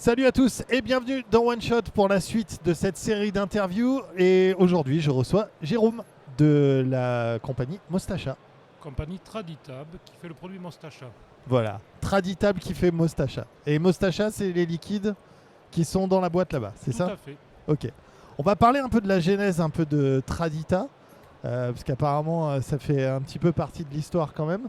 Salut à tous et bienvenue dans One Shot pour la suite de cette série d'interviews. Et aujourd'hui, je reçois Jérôme de la compagnie Mostacha. Compagnie Traditab qui fait le produit Mostacha. Voilà, Traditable qui fait Mostacha. Et Mostacha, c'est les liquides qui sont dans la boîte là-bas, c'est ça? Tout à fait. Ok. On va parler un peu de la genèse, un peu de Tradita, parce qu'apparemment, ça fait un petit peu partie de l'histoire quand même.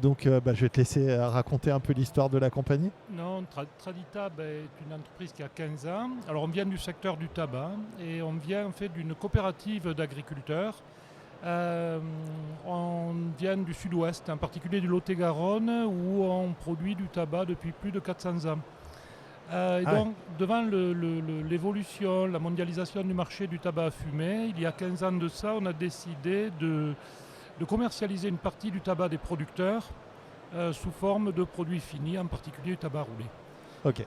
Donc, je vais te laisser raconter un peu l'histoire de la compagnie. Non, Traditab est une entreprise qui a 15 ans. Alors on vient du secteur du tabac et on vient en fait d'une coopérative d'agriculteurs. On vient du sud-ouest, en particulier du Lot-et-Garonne, où on produit du tabac depuis plus de 400 ans. Donc, devant l'évolution, la mondialisation du marché du tabac à fumer, il y a 15 ans de ça, on a décidé de commercialiser une partie du tabac des producteurs sous forme de produits finis, en particulier du tabac roulé. Ok.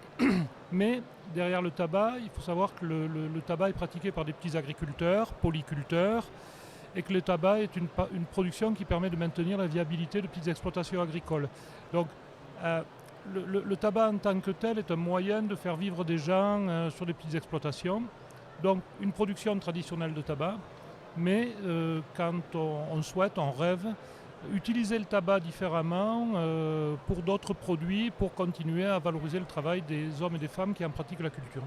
Mais derrière le tabac, il faut savoir que le tabac est pratiqué par des petits agriculteurs, polyculteurs, et que le tabac est une production qui permet de maintenir la viabilité de petites exploitations agricoles. Donc, le tabac en tant que tel est un moyen de faire vivre des gens sur des petites exploitations. Donc, une production traditionnelle de tabac. Mais quand on souhaite, on rêve, utiliser le tabac différemment pour d'autres produits, pour continuer à valoriser le travail des hommes et des femmes qui en pratiquent la culture.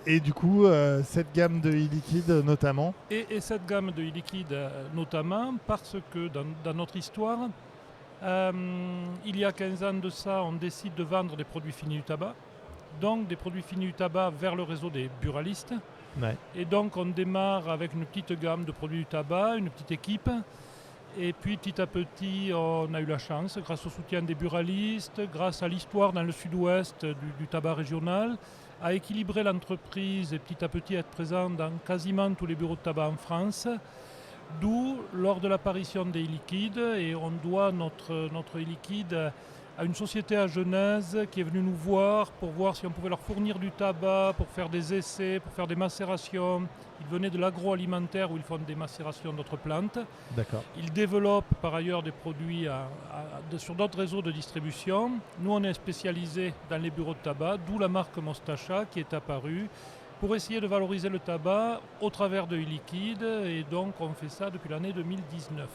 Et du coup, cette gamme de e-liquide notamment. Et cette gamme de e-liquide notamment parce que dans notre histoire, il y a 15 ans de ça, on décide de vendre des produits finis du tabac, donc des produits finis du tabac vers le réseau des buralistes. Ouais. Et donc on démarre avec une petite gamme de produits du tabac, une petite équipe. Et puis petit à petit, on a eu la chance, grâce au soutien des buralistes, grâce à l'histoire dans le sud-ouest du tabac régional, à équilibrer l'entreprise et petit à petit être présent dans quasiment tous les bureaux de tabac en France. D'où, lors de l'apparition des e-liquides, et on doit notre e-liquide à une société à Genèse qui est venue nous voir pour voir si on pouvait leur fournir du tabac, pour faire des essais, pour faire des macérations. Ils venaient de l'agroalimentaire où ils font des macérations d'autres plantes. D'accord. Ils développent par ailleurs des produits sur d'autres réseaux de distribution. Nous, on est spécialisés dans les bureaux de tabac, d'où la marque Mostacha qui est apparue pour essayer de valoriser le tabac au travers de e-liquide. Et donc, on fait ça depuis l'année 2019.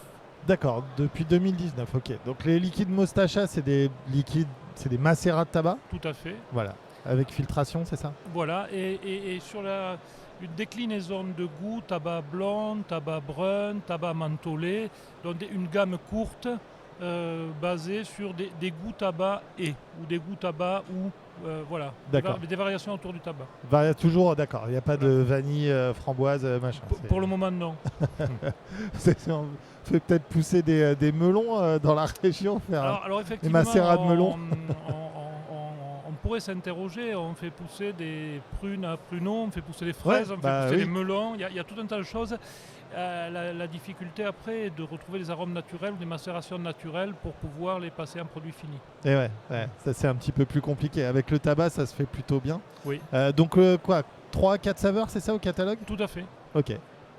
D'accord, depuis 2019, ok. Donc les liquides Mostacha, c'est des liquides, c'est des macérats de tabac. Tout à fait. Voilà, avec filtration, c'est ça? Voilà, et sur une déclinaison de goût, tabac blond, tabac brun, tabac mentholé, donc une gamme courte basée sur des goûts tabac ou des goûts tabac ou voilà, D'accord. des variations autour du tabac. Toujours, d'accord, il n'y a pas de vanille, framboise, machin. Pour le moment, non. On peut peut-être pousser des melons dans la région, faire Alors effectivement, des macérats de melons. on pourrait s'interroger, on fait pousser des prunes à pruneaux, on fait pousser des fraises, on fait pousser des melons, il y a tout un tas de choses. La difficulté après est de retrouver des arômes naturels ou des macérations naturelles pour pouvoir les passer en produit fini. Et ouais, ça c'est un petit peu plus compliqué. Avec le tabac, ça se fait plutôt bien. Oui. Donc quoi, 3-4 saveurs, c'est ça au catalogue? Tout à fait. Ok.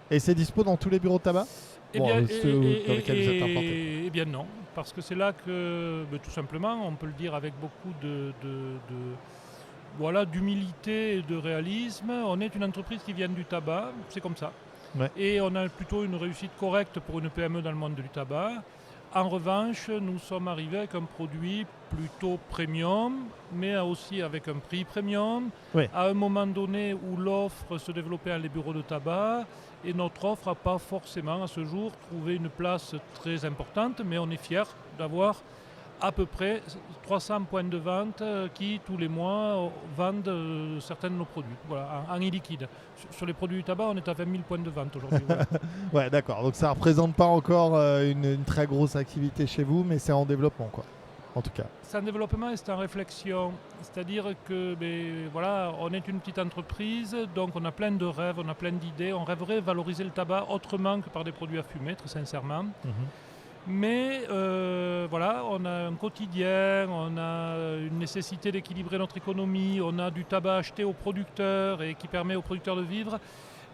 Et c'est dispo dans tous les bureaux de tabac? Ceux dans lesquels vous êtes implanté. Eh bien non, parce que c'est là que, tout simplement, on peut le dire avec beaucoup d'humilité et de réalisme, on est une entreprise qui vient du tabac, c'est comme ça. Ouais. Et on a plutôt une réussite correcte pour une PME dans le monde du tabac. En revanche, nous sommes arrivés avec un produit plutôt premium, mais aussi avec un prix premium, à un moment donné où l'offre se développait dans les bureaux de tabac, et notre offre n'a pas forcément à ce jour trouvé une place très importante, mais on est fiers d'avoir à peu près 300 points de vente qui, tous les mois, vendent certains de nos produits, en e-liquide. Sur les produits du tabac, on est à 20 000 points de vente aujourd'hui. Voilà. Ouais, d'accord. Donc ça ne représente pas encore une très grosse activité chez vous, mais c'est en développement, quoi. En tout cas. C'est en développement et c'est en réflexion. C'est-à-dire que, on est une petite entreprise, donc on a plein de rêves, on a plein d'idées. On rêverait valoriser le tabac autrement que par des produits à fumer, très sincèrement. Mais on a un quotidien, on a une nécessité d'équilibrer notre économie, on a du tabac acheté aux producteurs et qui permet aux producteurs de vivre.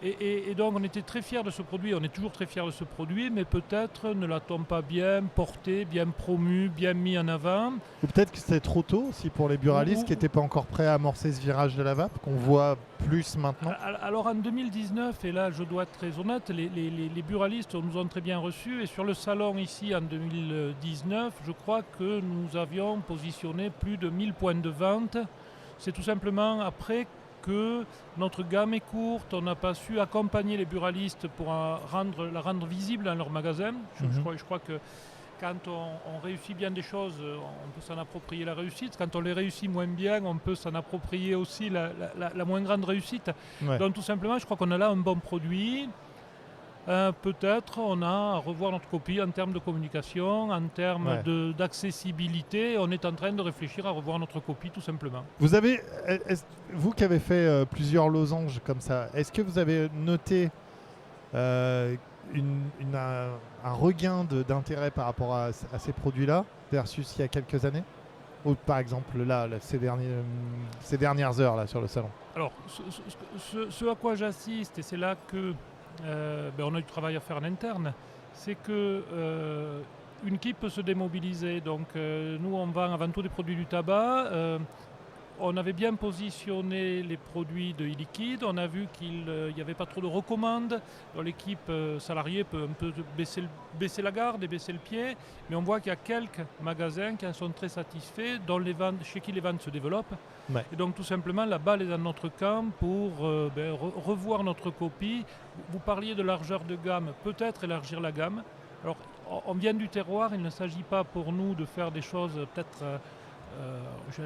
Et donc on était très fiers de ce produit, on est toujours très fiers de ce produit, mais peut-être ne l'a-t-on pas bien porté, bien promu, bien mis en avant. Ou peut-être que c'était trop tôt aussi pour les buralistes qui n'étaient pas encore prêts à amorcer ce virage de la vape, qu'on voit plus maintenant. Alors en 2019, et là je dois être très honnête, les buralistes nous ont très bien reçus, et sur le salon ici en 2019, je crois que nous avions positionné plus de 1000 points de vente. C'est tout simplement après que notre gamme est courte, on n'a pas su accompagner les buralistes pour la rendre visible dans leur magasin. Je crois que quand on réussit bien des choses, on peut s'en approprier la réussite. Quand on les réussit moins bien, on peut s'en approprier aussi la moins grande réussite. Ouais. Donc tout simplement, je crois qu'on a là un bon produit. Peut-être on a à revoir notre copie en termes de communication, en termes d'accessibilité. On est en train de réfléchir à revoir notre copie tout simplement. Vous qui avez fait plusieurs losanges comme ça, est-ce que vous avez noté un regain d'intérêt par rapport à ces produits-là versus il y a quelques années? Ou par exemple là ces dernières heures là, sur le salon? Alors ce à quoi j'assiste, et c'est là que on a du travail à faire en interne, c'est que une équipe peut se démobiliser. Donc nous on vend avant tout des produits du tabac. On avait bien positionné les produits de e-liquide, on a vu qu'il n'y avait pas trop de recommandes. L'équipe salariée peut un peu baisser la garde et baisser le pied, mais on voit qu'il y a quelques magasins qui en sont très satisfaits, chez qui les ventes se développent. Ouais. Et donc tout simplement la balle est dans notre camp pour revoir notre copie. Vous parliez de largeur de gamme, peut-être élargir la gamme. Alors on vient du terroir, il ne s'agit pas pour nous de faire des choses peut-être...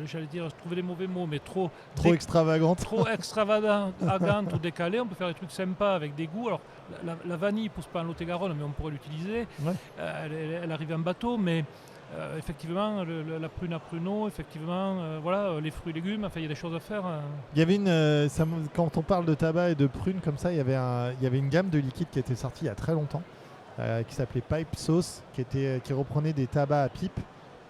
j'allais dire, trouver des mauvais mots, mais trop extravagantes. Trop extravagantes ou décalées. On peut faire des trucs sympas avec des goûts. Alors, la vanille ne pousse pas en Lot-et-Garonne, mais on pourrait l'utiliser. Ouais. Elle arrive en bateau, mais effectivement, la prune à pruneau, effectivement, les fruits et légumes, enfin, il y a des choses à faire. Il y avait quand on parle de tabac et de prunes comme ça, il y avait une gamme de liquides qui était sortie il y a très longtemps, qui s'appelait Pipe Sauce, qui reprenait des tabacs à pipe.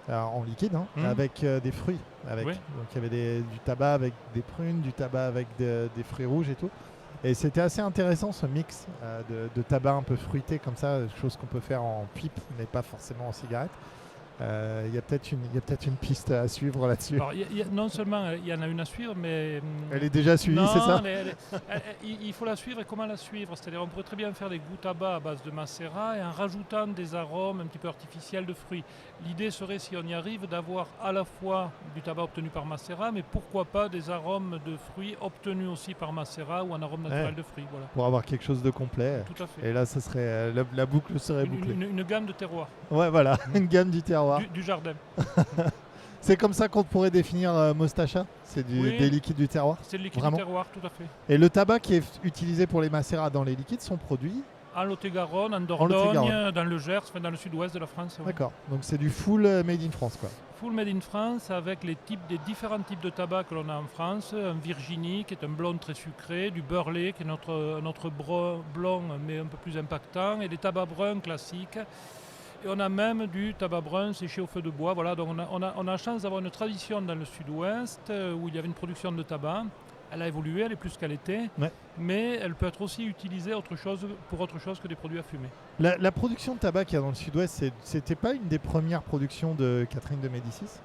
En liquide, avec des fruits. Donc il y avait du tabac avec des prunes, du tabac avec des fruits rouges et tout. Et c'était assez intéressant ce mix de tabac un peu fruité comme ça, chose qu'on peut faire en pipe, mais pas forcément en cigarette. Il y a peut-être une piste à suivre là-dessus. Alors, non seulement il y en a une à suivre, mais... Elle est déjà suivie, c'est ça? Il faut la suivre, et comment la suivre? C'est-à-dire on pourrait très bien faire des goûts tabac à base de macérat et en rajoutant des arômes un petit peu artificiels de fruits. L'idée serait, si on y arrive, d'avoir à la fois du tabac obtenu par macérat, mais pourquoi pas des arômes de fruits obtenus aussi par macérat ou un arôme naturel de fruits. Voilà. Pour avoir quelque chose de complet. Tout à fait. Et là, ça serait, la boucle serait bouclée. Une gamme de terroir. Ouais, voilà, une gamme du terroir. Du jardin. C'est comme ça qu'on pourrait définir Mostacha? C'est des liquides du terroir? C'est le liquide du terroir, tout à fait. Et le tabac qui est utilisé pour les macérats dans les liquides sont produits en Lot-et-Garonne, en Dordogne, dans le Gers, dans le sud-ouest de la France. Ouais. D'accord, donc c'est du full made in France, quoi. Full made in France avec des différents types de tabac que l'on a en France. Un Virginie qui est un blond très sucré, du Burley qui est notre blond mais un peu plus impactant, et des tabacs bruns classiques. Et on a même du tabac brun séché au feu de bois. Voilà, donc on a la chance d'avoir une tradition dans le sud-ouest où il y avait une production de tabac. Elle a évolué, elle est plus qu'elle était, mais elle peut être aussi utilisée pour autre chose que des produits à fumer. La production de tabac qu'il y a dans le sud-ouest, c'était pas une des premières productions de Catherine de Médicis?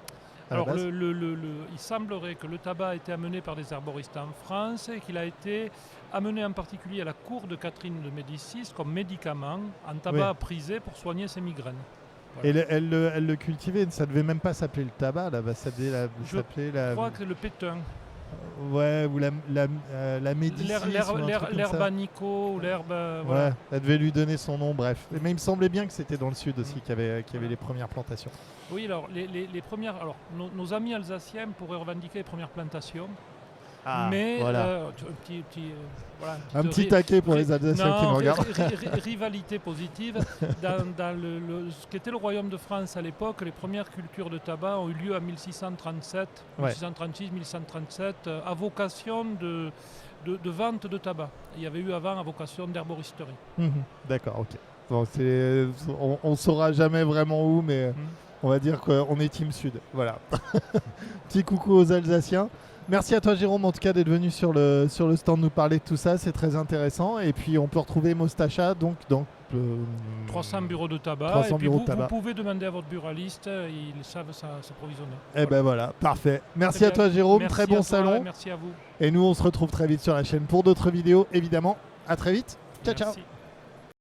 Alors il semblerait que le tabac a été amené par des herboristes en France et qu'il a été amené en particulier à la cour de Catherine de Médicis comme médicament en tabac prisé pour soigner ses migraines. Voilà. Et elle le cultivait, ça devait même pas s'appeler le tabac, là, ça devait s'appeler Je crois que c'est le pétun. Ouais, ou la médicis. L'herbe Nico ou l'herbe... voilà. Ouais, elle devait lui donner son nom, bref. Mais il me semblait bien que c'était dans le sud aussi qu'il y avait les premières plantations. Oui, alors les premières... Alors, nos amis alsaciens pourraient revendiquer les premières plantations. Ah, mais voilà. Un petit taquet pour les Alsaciens qui nous regardent. Rivalité positive. Dans ce qu'était le royaume de France à l'époque, les premières cultures de tabac ont eu lieu en 1637, 1636, 1137, à vocation de vente de tabac. Il y avait eu avant à vocation d'herboristerie. D'accord, ok. Bon, on ne saura jamais vraiment où, mais on va dire qu'on est Team Sud. Voilà. Petit coucou aux Alsaciens. Merci à toi Jérôme en tout cas d'être venu sur le stand nous parler de tout ça, c'est très intéressant. Et puis on peut retrouver Mostacha donc dans 300 bureaux de tabac. 300 et puis bureaux vous, de tabac. vous pouvez demander à votre buraliste, ils savent s'approvisionner. Et ben voilà, parfait. Merci Très à toi Jérôme, Merci très à bon toi, salon. Merci à vous. Et nous on se retrouve très vite sur la chaîne pour d'autres vidéos évidemment. À très vite. Ciao ciao. Merci.